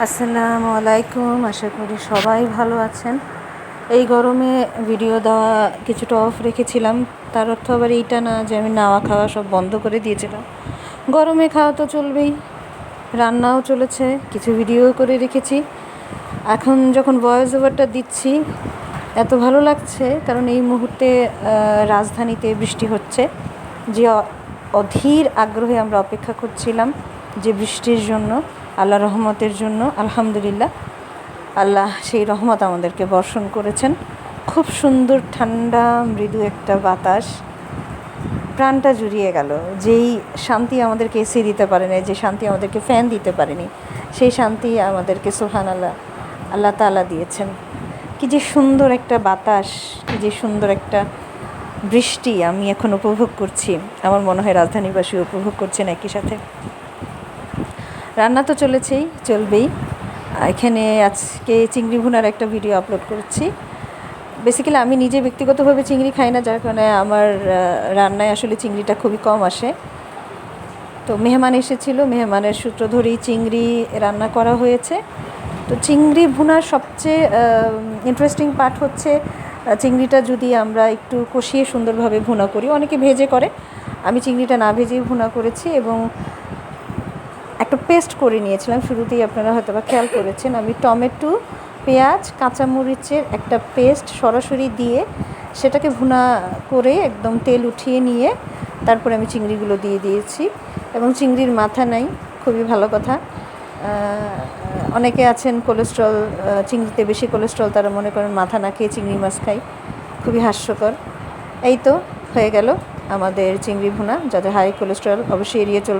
আসসালামু আলাইকুম, আশা করি সবাই ভালো আছেন। এই গরমে ভিডিও দেওয়া কিছুটা অফ রেখেছিলাম, তার অর্থ আবার এইটা না যে আমি নাওয়া খাওয়া সব বন্ধ করে দিয়েছিলাম। গরমে খাওয়া তো চলবেই, রান্নাও চলেছে, কিছু ভিডিও করে রেখেছি। এখন যখন ভয়েস ওভারটা দিচ্ছি এত ভালো লাগছে, কারণ এই মুহূর্তে রাজধানীতে বৃষ্টি হচ্ছে। যে অধীর আগ্রহে আমরা অপেক্ষা করছিলাম যে বৃষ্টির জন্য, আল্লাহ রহমতের জন্য, আলহামদুলিল্লাহ আল্লাহ সেই রহমত আমাদেরকে বর্ষণ করেছেন। খুব সুন্দর ঠান্ডা মৃদু একটা বাতাস, প্রাণটা জুড়িয়ে গেল। যেই শান্তি আমাদেরকে এসি দিতে পারেনি, যে শান্তি আমাদেরকে ফ্যান দিতে পারেনি, সেই শান্তি আমাদেরকে সুবহানাল্লাহ আল্লাহ তাআলা দিয়েছেন। কি যে সুন্দর একটা বাতাস, কি যে সুন্দর একটা বৃষ্টি আমি এখন উপভোগ করছি। আমার মনে হয় রাজধানীবাসী উপভোগ করছেন একই সাথে। রান্না তো চলবেই। এখানে আজকে চিংড়ি ভুনার একটা ভিডিও আপলোড করছি। বেসিক্যালি আমি নিজে ব্যক্তিগতভাবে চিংড়ি খাই না, যার কারণে আমার রান্নায় আসলে চিংড়িটা খুবই কম আসে। তো মেহমান এসেছিল, মেহমানের সূত্র ধরেই চিংড়ি রান্না করা হয়েছে। তো চিংড়ি ভুনার সবচেয়ে ইন্টারেস্টিং পার্ট হচ্ছে চিংড়িটা যদি আমরা একটু কষিয়ে সুন্দরভাবে ভুনা করি। অনেকে ভেজে করে, আমি চিংড়িটা না ভেজেই ভুনা করেছি এবং একটা পেস্ট করে নিয়েছিলাম। শুরুতেই আপনারা হয়তো বা খেয়াল করেছেন, আমি টমেটো, পেঁয়াজ, কাঁচামরিচের একটা পেস্ট সরাসরি দিয়ে সেটাকে ভুনা করে একদম তেল উঠিয়ে নিয়ে তারপরে আমি চিংড়িগুলো দিয়ে দিয়েছি। এবং চিংড়ির মাথা নাই, খুবই ভালো কথা। অনেকে আছেন কোলেস্ট্রল, চিংড়িতে বেশি কোলেস্ট্রল, তারা মনে করেন মাথা না খেয়ে চিংড়ি মাছ খাই, খুবই হাস্যকর। এই তো হয়ে গেল আমাদের চিংড়ি ভুনা। যাদের হাই কোলেস্ট্রল অবশ্যই এড়িয়ে চলবে।